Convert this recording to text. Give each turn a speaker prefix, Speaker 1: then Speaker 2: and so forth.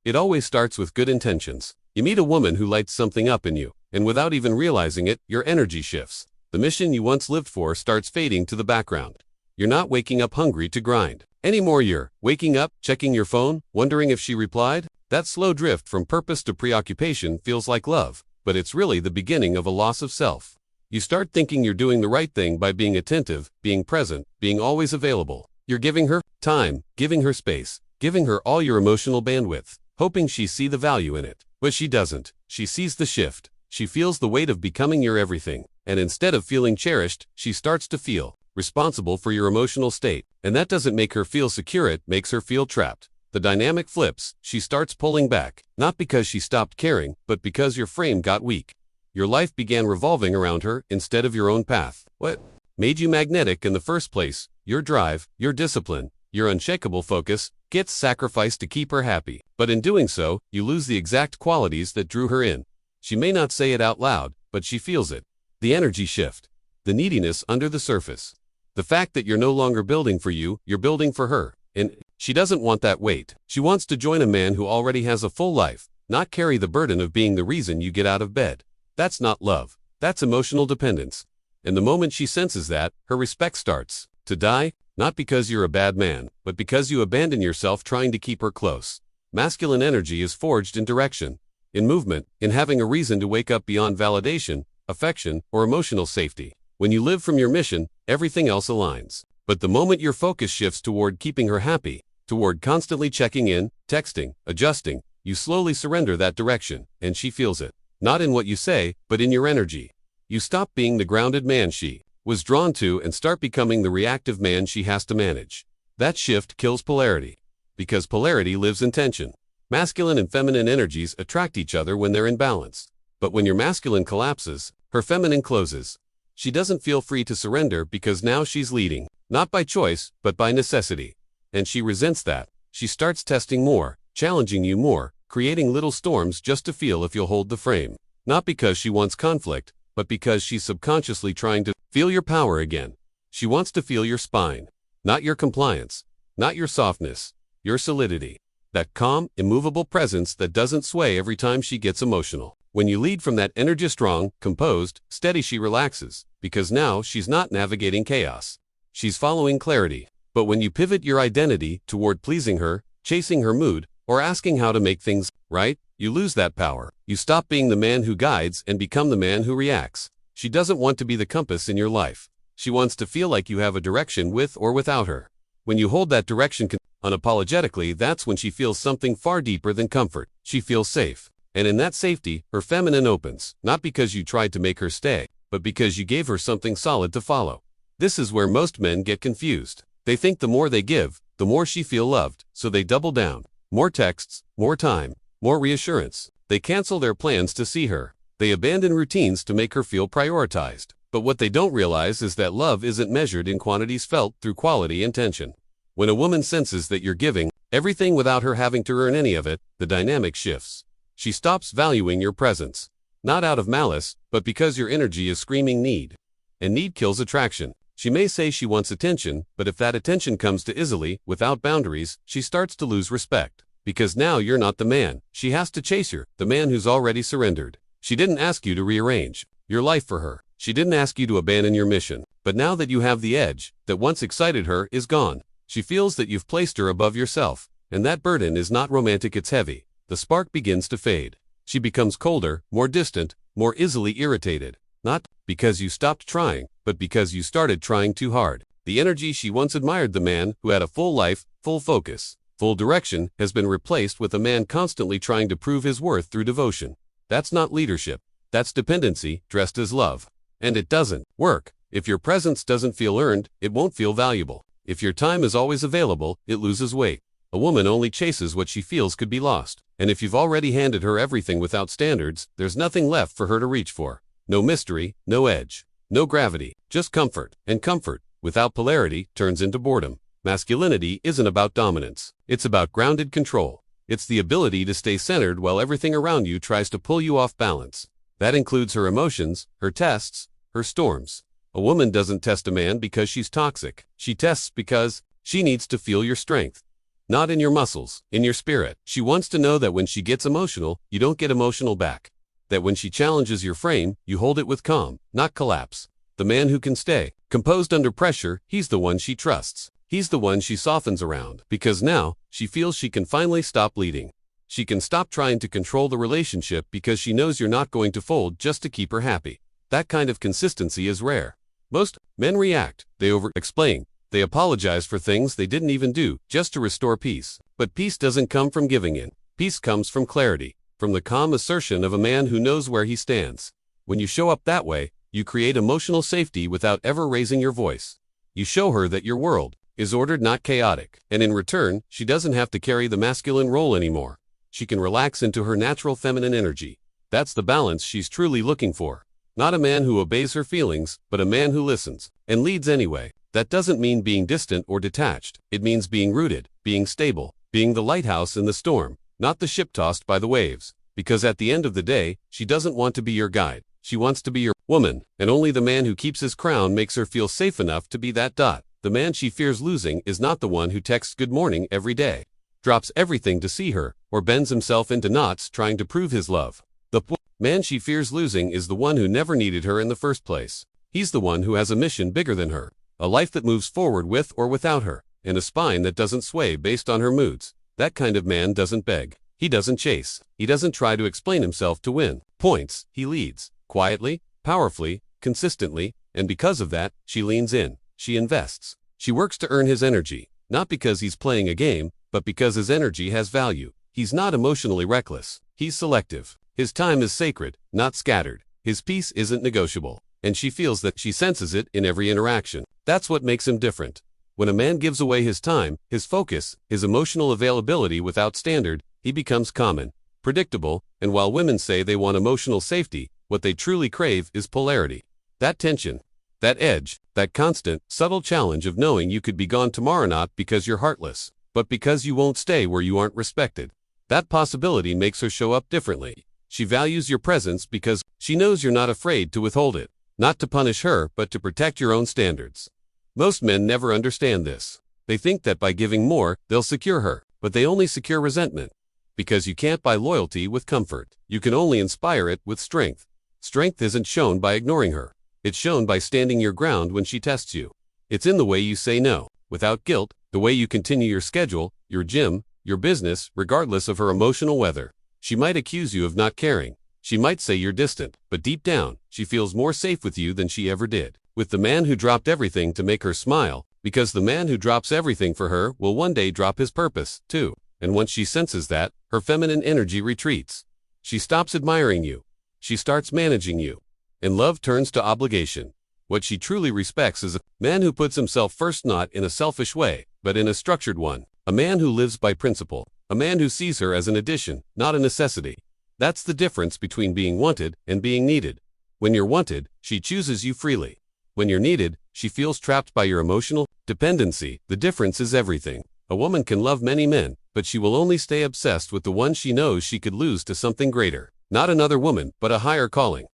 Speaker 1: It always starts with good intentions. You meet a woman who lights something up in you, and without even realizing it, your energy shifts. The mission you once lived for starts fading to the background. You're not waking up hungry to grind. Anymore you're waking up, checking your phone, wondering if she replied. That slow drift from purpose to preoccupation feels like love, but it's really the beginning of a loss of self. You start thinking you're doing the right thing by being attentive, being present, being always available. You're giving her time, giving her space, giving her all your emotional bandwidth, hoping she sees the value in it. But she doesn't. She sees the shift. She feels the weight of becoming your everything. And instead of feeling cherished, she starts to feel responsible for your emotional state. And that doesn't make her feel secure, it makes her feel trapped. The dynamic flips. She starts pulling back, not because she stopped caring, but because your frame got weak. Your life began revolving around her instead of your own path. What made you magnetic in the first place? Your drive, your discipline, your unshakable focus gets sacrificed to keep her happy. But in doing so, you lose the exact qualities that drew her in. She may not say it out loud, but she feels it. The energy shift. The neediness under the surface. The fact that you're no longer building for you, you're building for her. And she doesn't want that weight. She wants to join a man who already has a full life, not carry the burden of being the reason you get out of bed. That's not love. That's emotional dependence. And the moment she senses that, her respect starts to die, not because you're a bad man, but because you abandon yourself trying to keep her close. Masculine energy is forged in direction, in movement, in having a reason to wake up beyond validation, affection, or emotional safety. When you live from your mission, everything else aligns. But the moment your focus shifts toward keeping her happy, toward constantly checking in, texting, adjusting, you slowly surrender that direction, and she feels it. Not in what you say, but in your energy. You stop being the grounded man she was drawn to and start becoming the reactive man she has to manage. That shift kills polarity. Because polarity lives in tension. Masculine and feminine energies attract each other when they're in balance. But when your masculine collapses, her feminine closes. She doesn't feel free to surrender because now she's leading. Not by choice, but by necessity. And she resents that. She starts testing more, challenging you more, creating little storms just to feel if you'll hold the frame. Not because she wants conflict, but because she's subconsciously trying to feel your power again. She wants to feel your spine. Not your compliance. Not your softness. Your solidity. That calm, immovable presence that doesn't sway every time she gets emotional. When you lead from that energy strong, composed, steady, she relaxes, because now she's not navigating chaos. She's following clarity. But when you pivot your identity toward pleasing her, chasing her mood, or asking how to make things right, you lose that power. You stop being the man who guides and become the man who reacts. She doesn't want to be the compass in your life. She wants to feel like you have a direction with or without her. When you hold that direction unapologetically, that's when she feels something far deeper than comfort. She feels safe. And in that safety, her feminine opens, not because you tried to make her stay, but because you gave her something solid to follow. This is where most men get confused. They think the more they give, the more she feels loved, so they double down. More texts, more time, more reassurance. They cancel their plans to see her. They abandon routines to make her feel prioritized. But what they don't realize is that love isn't measured in quantities felt through quality and tension. When a woman senses that you're giving everything without her having to earn any of it, the dynamic shifts. She stops valuing your presence. Not out of malice, but because your energy is screaming need. And need kills attraction. She may say she wants attention, but if that attention comes too easily, without boundaries, she starts to lose respect. Because now you're not the man she has to chase her, the man who's already surrendered. She didn't ask you to rearrange your life for her. She didn't ask you to abandon your mission. But now that you have the edge that once excited her is gone, she feels that you've placed her above yourself. And that burden is not romantic, it's heavy. The spark begins to fade. She becomes colder, more distant, more easily irritated. Not because you stopped trying, but because you started trying too hard. The energy she once admired, the man who had a full life, full focus, full direction, has been replaced with a man constantly trying to prove his worth through devotion. That's not leadership. That's dependency dressed as love. And it doesn't work. If your presence doesn't feel earned, it won't feel valuable. If your time is always available, it loses weight. A woman only chases what she feels could be lost. And if you've already handed her everything without standards, there's nothing left for her to reach for. No mystery, no edge, no gravity, just comfort. And comfort, without polarity, turns into boredom. Masculinity isn't about dominance. It's about grounded control. It's the ability to stay centered while everything around you tries to pull you off balance. That includes her emotions, her tests, her storms. A woman doesn't test a man because she's toxic. She tests because she needs to feel your strength. not in your muscles, in your spirit. She wants to know that when she gets emotional, you don't get emotional back. That when she challenges your frame, you hold it with calm, not collapse. The man who can stay composed under pressure, he's the one she trusts. He's the one she softens around, because now, she feels she can finally stop leading. She can stop trying to control the relationship because she knows you're not going to fold just to keep her happy. That kind of consistency is rare. Most men react, they over-explain, they apologize for things they didn't even do, just to restore peace. But peace doesn't come from giving in. Peace comes from clarity, from the calm assertion of a man who knows where he stands. When you show up that way, you create emotional safety without ever raising your voice. You show her that your world is ordered, not chaotic, and in return, she doesn't have to carry the masculine role anymore. She can relax into her natural feminine energy. That's the balance she's truly looking for. Not a man who obeys her feelings, but a man who listens and leads anyway. That doesn't mean being distant or detached. It means being rooted, being stable, being the lighthouse in the storm, not the ship tossed by the waves. Because at the end of the day, she doesn't want to be your guide. She wants to be your woman, and only the man who keeps his crown makes her feel safe enough to be that dot. The man she fears losing is not the one who texts good morning every day, drops everything to see her, or bends himself into knots trying to prove his love. The man she fears losing is the one who never needed her in the first place. He's the one who has a mission bigger than her. A life that moves forward with or without her, and a spine that doesn't sway based on her moods. That kind of man doesn't beg. He doesn't chase. He doesn't try to explain himself to win points. He leads, quietly, powerfully, consistently, and because of that, she leans in. She invests. She works to earn his energy, not because he's playing a game, but because his energy has value. He's not emotionally reckless. He's selective. His time is sacred, not scattered. His peace isn't negotiable, and she feels that she senses it in every interaction. That's what makes him different. When a man gives away his time, his focus, his emotional availability without standard, he becomes common, predictable, and while women say they want emotional safety, what they truly crave is polarity. That tension, that edge, that constant, subtle challenge of knowing you could be gone tomorrow not because you're heartless, but because you won't stay where you aren't respected. That possibility makes her show up differently. She values your presence because she knows you're not afraid to withhold it, not to punish her, but to protect your own standards. Most men never understand this. They think that by giving more, they'll secure her, but they only secure resentment. Because you can't buy loyalty with comfort. You can only inspire it with strength. Strength isn't shown by ignoring her. It's shown by standing your ground when she tests you. It's in the way you say no, without guilt, the way you continue your schedule, your gym, your business, regardless of her emotional weather. She might accuse you of not caring. She might say you're distant, but deep down, she feels more safe with you than she ever did. With the man who dropped everything to make her smile, because the man who drops everything for her will one day drop his purpose, too. And once she senses that, her feminine energy retreats. She stops admiring you. She starts managing you. And love turns to obligation. What she truly respects is a man who puts himself first, not in a selfish way, but in a structured one. A man who lives by principle. A man who sees her as an addition, not a necessity. That's the difference between being wanted and being needed. When you're wanted, she chooses you freely. When you're needed, she feels trapped by your emotional dependency. The difference is everything. A woman can love many men, but she will only stay obsessed with the one she knows she could lose to something greater. Not another woman, but a higher calling.